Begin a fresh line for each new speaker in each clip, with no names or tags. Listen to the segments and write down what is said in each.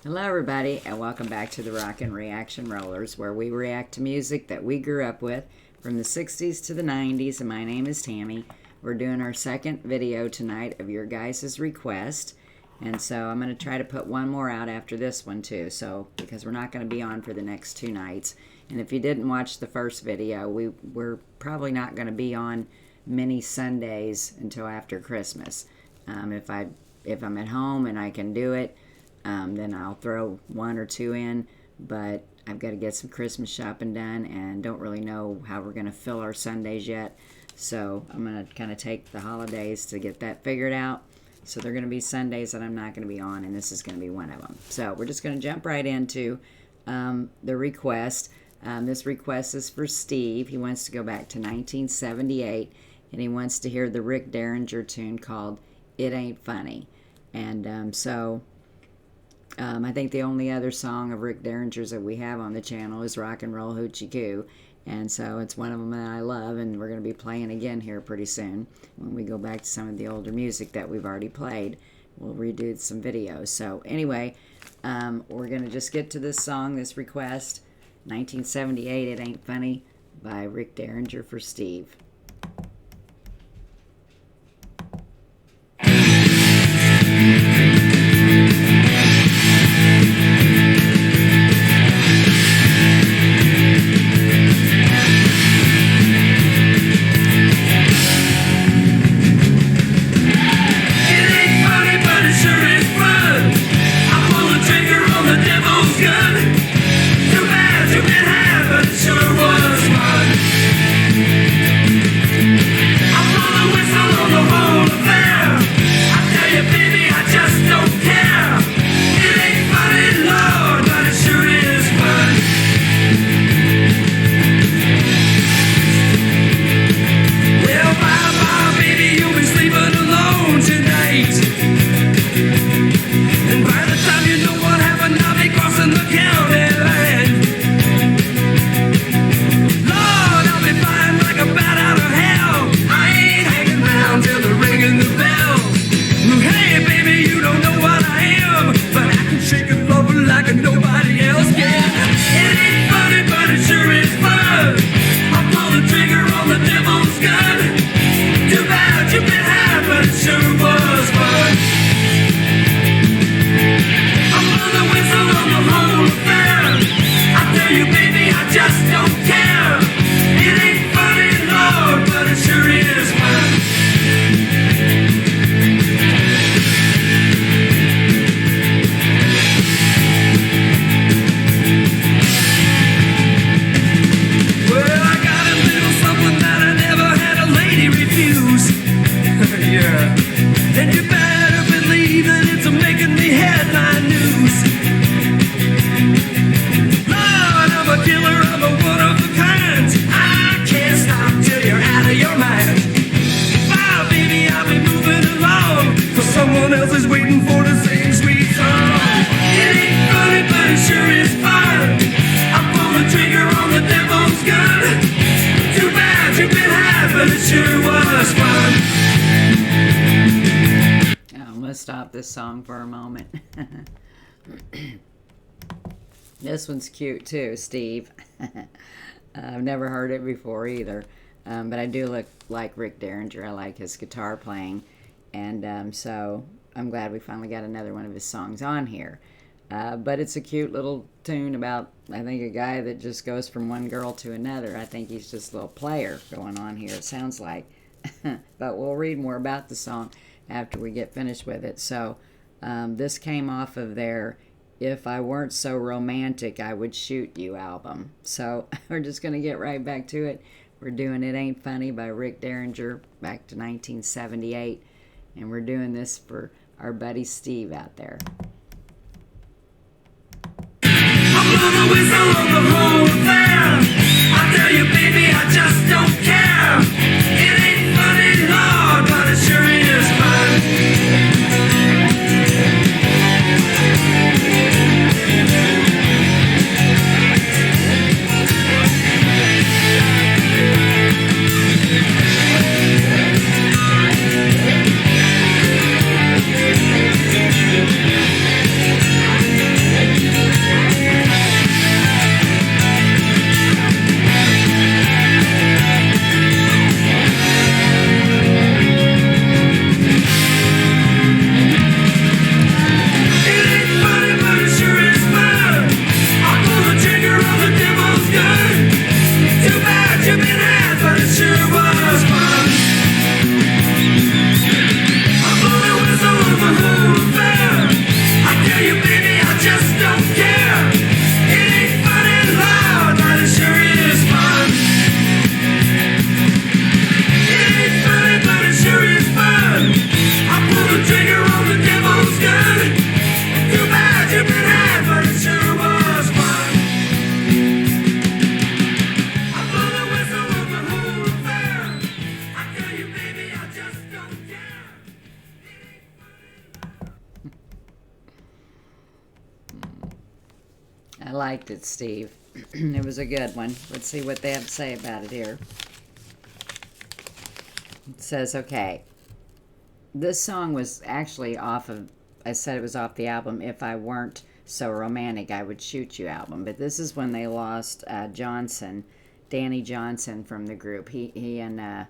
Hello everybody, and welcome back to the Rockin Reaction Rollers, where we react to music that we grew up with from the 60s to the 90s, and my name is Tammy. We're doing our second video tonight of your guys' request, and so I'm going to try to put one more out after this one too, so because we're not going to be on for the next 2 nights. And if you didn't watch the first video, we're probably not going to be on many Sundays until after Christmas. If I'm at home and I can do it, then I'll throw 1 or 2 in, but I've got to get some Christmas shopping done and don't really know how we're going to fill our Sundays yet. So I'm going to kind of take the holidays to get that figured out. So there are going to be Sundays that I'm not going to be on, and this is going to be one of them. So we're just going to jump right into the request. This request is for Steve. He wants to go back to 1978, and he wants to hear the Rick Derringer tune called It Ain't Funny. And I think the only other song of Rick Derringer's that we have on the channel is Rock and Roll Hoochie Coo. And so it's one of them that I love, and we're going to be playing again here pretty soon. When we go back to some of the older music that we've already played, we'll redo some videos. So anyway, we're going to just get to this song, this request, 1978, It Ain't Funny, by Rick Derringer for Steve. Stop this song for a moment. This one's cute too, Steve. I've never heard it before either, but I do like Rick Derringer. I like his guitar playing, and so I'm glad we finally got another one of his songs on here. But it's a cute little tune about, I think, a guy that just goes from one girl to another. I think he's just a little player going on here, it sounds like. But we'll read more about the song after we get finished with it. So this came off of their If I Weren't So Romantic I Would Shoot You album. So we're just going to get right back to it. We're doing It Ain't Funny by Rick Derringer back to 1978. And we're doing this for our buddy Steve out there.
I'm gonna whistle on the whole affair. I tell you, baby, I just don't care. It ain't funny, Lord, but it sure is fun.
I liked it, Steve. It was a good one. Let's see what they have to say about it here. It says, okay, this song was actually off of, I said it was off the album If I Weren't So Romantic, I Would Shoot You album. But this is when they lost Johnson, Danny Johnson from the group. He and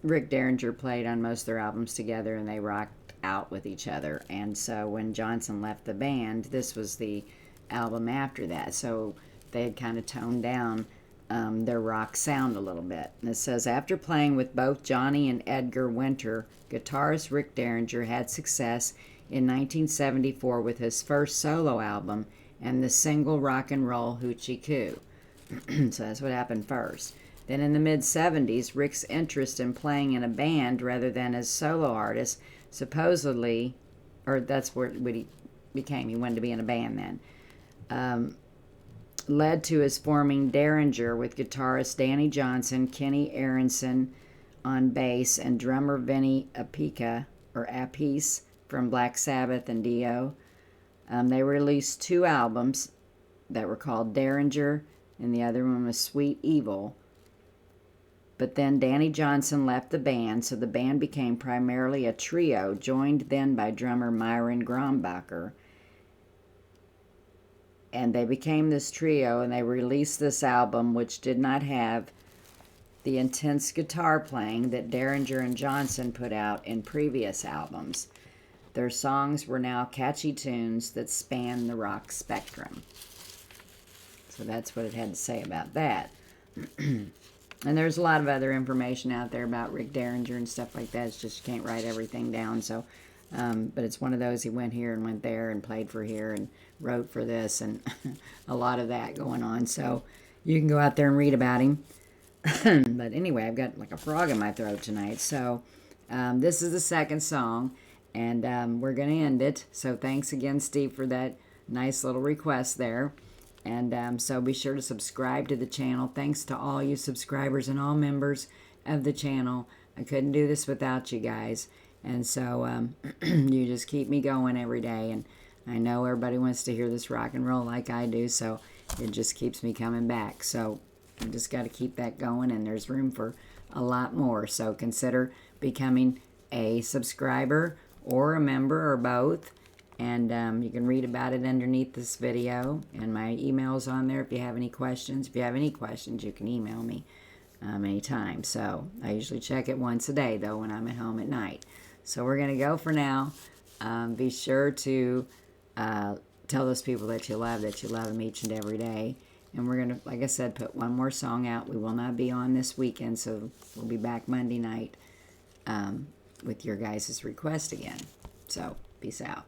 Rick Derringer played on most of their albums together, and they rocked out with each other. And so when Johnson left the band, this was the album after that. So they had kind of toned down their rock sound a little bit. And it says, after playing with both Johnny and Edgar Winter, guitarist Rick Derringer had success in 1974 with his first solo album and the single Rock and Roll Hoochie Coo. So that's what happened first. Then in the mid-70s, Rick's interest in playing in a band rather than as solo artist supposedly, or that's what he became, he wanted to be in a band then, led to his forming Derringer with guitarist Danny Johnson, Kenny Aronson on bass, and drummer Vinny Appice from Black Sabbath and Dio. They released 2 albums that were called Derringer, and the other one was Sweet Evil. But then Danny Johnson left the band, so the band became primarily a trio, joined then by drummer Myron Grombacher. And they became this trio, and they released this album, which did not have the intense guitar playing that Derringer and Johnson put out in previous albums. Their songs were now catchy tunes that span the rock spectrum. So that's what it had to say about that. And there's a lot of other information out there about Rick Derringer and stuff like that. It's just you can't write everything down. So, but it's one of those, he went here and went there and played for here and wrote for this and a lot of that going on. So you can go out there and read about him. But anyway, I've got like a frog in my throat tonight. So this is the second song, and we're going to end it. So thanks again, Steve, for that nice little request there. And so be sure to subscribe to the channel. Thanks to all you subscribers and all members of the channel. I couldn't do this without you guys. And so you just keep me going every day. And I know everybody wants to hear this rock and roll like I do, so it just keeps me coming back. So I just got to keep that going, and there's room for a lot more. So consider becoming a subscriber or a member or both. And you can read about it underneath this video. And my email's on there if you have any questions. If you have any questions, you can email me anytime. So I usually check it once a day, though, when I'm at home at night. So we're going to go for now. Be sure to tell those people that you love them each and every day. And we're going to, like I said, put one more song out. We will not be on this weekend, so we'll be back Monday night with your guys' request again. So peace out.